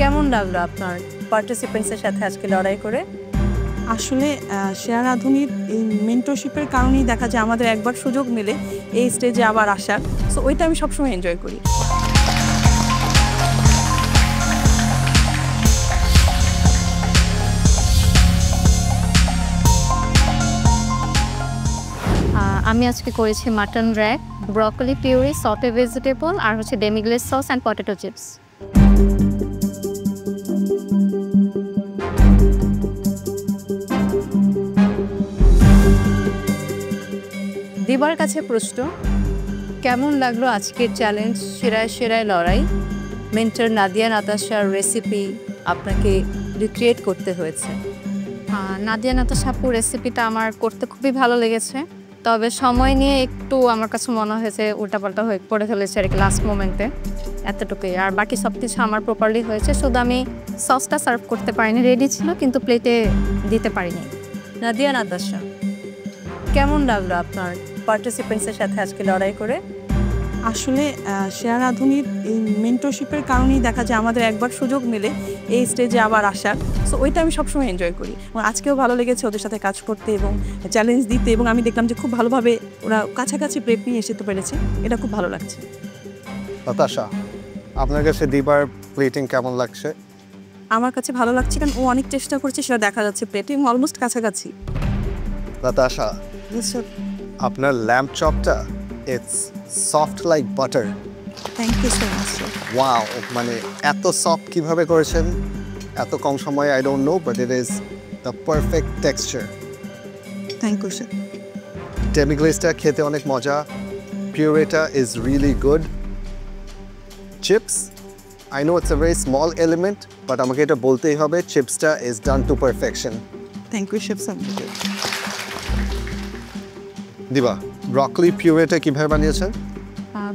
কেমন লাগলো আপনার পার্টিসিপেন্টসের সাথে আজকে লড়াই করে? আসলে শেয়ার রাঁধুনির এই মেন্টরশিপের কারণেই দেখা যায় আমাদের একবার সুযোগ মেলে এই স্টেজে আবার আসার। সো ওইটা আমি সবসময় এনজয় করি। আমি আজকে করেছি mutton rack, broccoli puree, sauté vegetable আর হচ্ছে demiglace sauce and potato chips. দিবার কাছে প্রশ্ন, কেমন লাগলো আজকের চ্যালেঞ্জ সেরায় সেরায় লড়াই? মেন্টর নাদিয়া নাতাশার রেসিপি আপনাকে রিক্রিয়েট করতে হয়েছে। নাদিয়া নাতাশা আপুর রেসিপিটা আমার করতে খুবই ভালো লেগেছে, তবে সময় নিয়ে একটু আমার কাছে মনে হয়েছে উল্টাপাল্টা হয়ে পড়ে ফেলেছে আর কি লাস্ট মোমেন্টে, এতটুকুই। আর বাকি সব কিছু আমার প্রপারলি হয়েছে, শুধু আমি সসটা সার্ভ করতে পারিনি, রেডি ছিল কিন্তু প্লেটে দিতে পারিনি। নাদিয়া নাতাশা, কেমন লাগলো আপনার পার্টিসিপেন্টসের সাথে আজকে লড়াই করে? আসলে শেয়ার রাঁধুনির এই মেন্টরশিপের কারণেই দেখা যায় আমাদের একবার সুযোগ মেলে এই স্টেজে আবার আসার। সো ওইটা আমি সবসময় এনজয় করি এবং আজকেও ভালো লেগেছে ওদের সাথে কাজ করতে এবং চ্যালেঞ্জ দিতে, এবং আমি দেখলাম যে খুব ভালোভাবে ওরা কাছাকাছি প্রেপ নিয়ে এসে পেরেছে। এটা খুব ভালো লাগছে। নাতাশা, আপনার কাছে দিবার প্লেটিং কেমন লাগছে? আমার কাছে ভালো লাগছে কারণ ও অনেক চেষ্টা করছে, সেটা দেখা যাচ্ছে প্লেটিং অলমোস্ট কাছাকাছি। নাতাশা, আপনার ল্যাম্প চপটা it's soft like butter. Thank you so much sir. Wow, মানে এত সফট কিভাবে করেছেন এত কম সময়ে? I don't know, but it is the perfect texture. Thank you sir. ডেমিগ্লেসটা খেতে অনেক মজা, পিউরেটা is really good. Chips, I know it's a very small element, but আমাকে এটা বলতেই হবে, চিপসটা is done to perfection. Thank you chef sir. Diba, broccoli পিউরেটা কিভাবে বানিয়েছেন?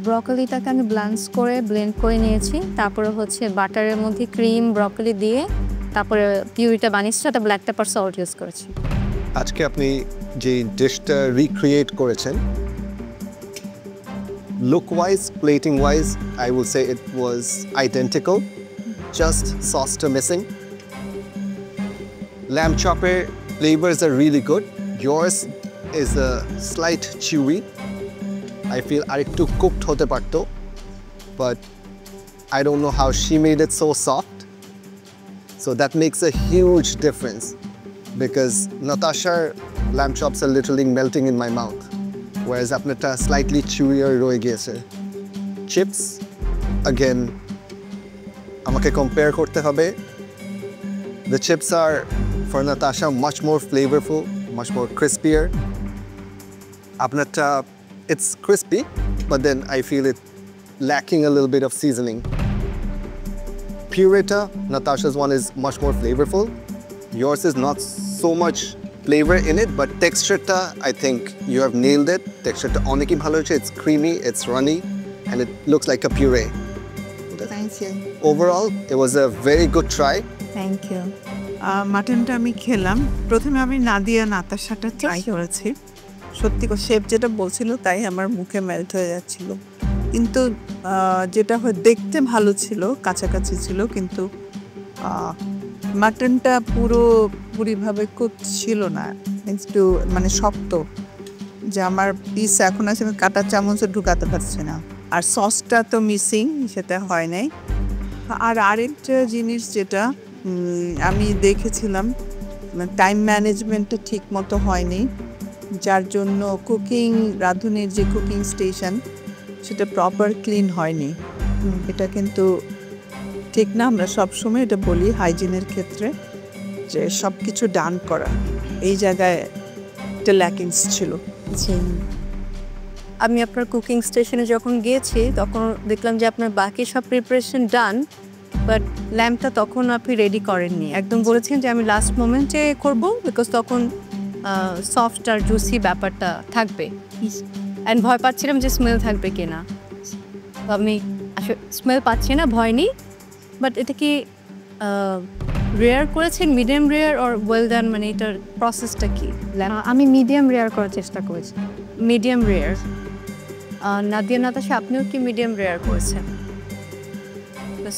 ব্রকলিটাকে আমি ব্লেন্ড করে নিয়েছি, তারপরে হচ্ছে বাটারের মধ্যে ক্রিম ব্রকলি দিয়ে তারপরে পিউরিটা বানিয়েছি, সেটা ব্ল্যাক পেপার সল্ট ইউজ করেছি। আজকে আপনি যে ডিশটা রিক্রিয়েট করেছেন, look wise, plating wise, I will say it was identical, just সসটা missing. lamb chopper flavors are really good. Yours is a slight chewy. I feel arektu cooked hote parto, but I don't know how she made it so soft. So that makes a huge difference because Natasha's lamb chops are literally melting in my mouth, whereas apnata slightly chewier roye giyese. Chips, again, amake compare korte hobe. The chips are for Natasha much more flavorful, much more crispier. Apnata, it's crispy, but then I feel it lacking a little bit of seasoning. Pureta, Natasha's one is much more flavorful. Yours is not so much flavor in it, but texture-ta, I think you have nailed it. Texture-ta oneki bhalo hoche, it's creamy, it's runny, and it looks like a puree. Thank you. Overall, it was a very good try. Thank you. মাটনটা আমি খেলাম, প্রথমে আমি Nadia নাতাশাটা try করেছি। সত্যি chef যেটা বলছিল তাই আমার মুখে মেল্ট হয়ে যাচ্ছিল, কিন্তু যেটা দেখতে ভালো ছিল, কাছাকাছি ছিল, কিন্তু মাটনটা পুরোপুরিভাবে কুক ছিল না, একটু মানে শক্ত, যে আমার পিস এখন আছে আমি কাঁটা চামচে ঢুকাতে পারছি না। আর সসটা তো মিসিং, সেটা হয় নাই। আর আরেকটা জিনিস যেটা আমি দেখেছিলাম, টাইম ম্যানেজমেন্টটা ঠিক মতো হয়নি, যার জন্য রাঁধুনির যে কুকিং স্টেশন সেটা প্রপার ক্লিন হয়নি। এটা কিন্তু ঠিক না, আমরা সবসময় এটা বলি হাইজিনের ক্ষেত্রে যে সব কিছু ডান করা, এই জায়গায় একটা ল্যাকিংস ছিল। আমি আপনার কুকিং স্টেশনে যখন গিয়েছি তখন দেখলাম যে আপনার বাকি সব প্রিপারেশন ডান, বাট ল্যাম্পটা তখন আপনি রেডি করেননি, একদম বলেছেন যে আমি লাস্ট মোমেন্টে করব, বিকজ তখন সফট আর জুসি ব্যাপারটা থাকবে, অ্যান্ড ভয় পাচ্ছিলাম যে স্মেল থাকবে কিনা। তো আমি আসলে স্মেল পাচ্ছি না, ভয় নেই। বাট এটা কি রেয়ার করেছেন, medium rare or well done, মানে এটার প্রসেসটা কি? আমি মিডিয়াম রেয়ার করার চেষ্টা করেছি। Medium rare. নাদিয়া নাতাশা, আপনিও কি মিডিয়াম রেয়ার করেছেন?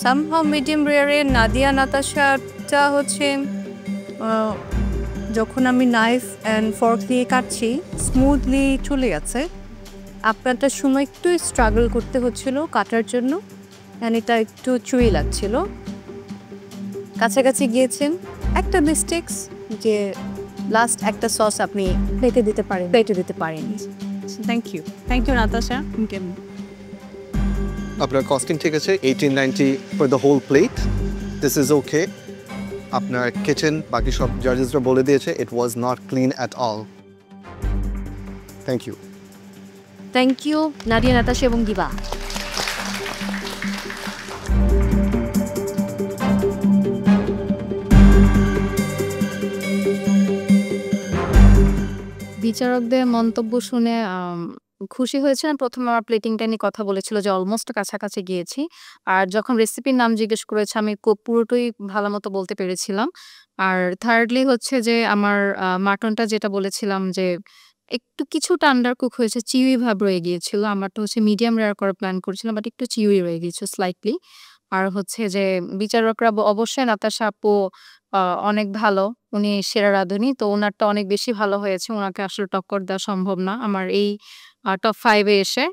সামহাউ মিডিয়াম রেয়ারে নাদিয়া নাতাশাটা হচ্ছে যখন আমি নাইফ অ্যান্ড ফর্ক দিয়ে কাটছি স্মুথলি চলে গেছে। আপনারটার সময় একটু স্ট্রাগল করতে হচ্ছিল কাটার জন্য, অ্যান্ড এটা একটু চুই লাগছিল। কাছাকাছি গিয়েছেন, একটা মিস্টেক্স যে লাস্ট একটা সস আপনি প্লেটে দিতে পারেন। প্লেটে দিতে পারেন। Thank you Natasha. আপনার কস্টিং ঠিক আছে 1890 for the whole plate, this is okay. আপনার কিচেন বাকি সব জাজেসরা বলে দিয়েছে it was not clean at all. Thank you. Thank you Nadia, Natasha এবং দিবা। বিচারকদের মন্তব্য শুনে খুশি হয়েছিলাম। প্রথমে আমার প্লেটিংটা নিয়ে কথা বলেছিল যে অলমোস্ট কাছাকাছি গিয়েছি। আর যখন রেসিপির নাম জিজ্ঞেস করেছে আমি পুরোটাই ভালো মতো বলতে পেরেছিলাম। আর থার্ডলি হচ্ছে যে আমার মাটনটা যেটা বলেছিলাম যে একটু কিছুটা আন্ডার কুক হয়েছে, চিউই ভাব রয়ে গিয়েছিল। আমারটা হচ্ছে মিডিয়াম রেয়ার করার প্ল্যান করেছিলাম, বাট একটু চিউই রয়ে গিয়েছিল স্লাইটলি। আর হচ্ছে যে বিচারকরা অবশ্যই নাতাশা আপু অনেক ভালো, উনি সেরা রাঁধুনি, তো ওনারটা অনেক বেশি ভালো হয়েছে। ওনাকে আসলে টক্কর দেওয়া সম্ভব না আমার এই টপ 5 এ এসে।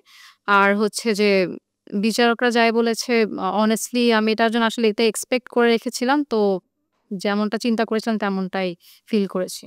আর হচ্ছে যে বিচারকরা যাই বলেছে অনেস্টলি আমি এটার জন্য আসলে এটা এক্সপেক্ট করে রেখেছিলাম, তো যেমনটা চিন্তা করেছিলাম তেমনটাই ফিল করেছি।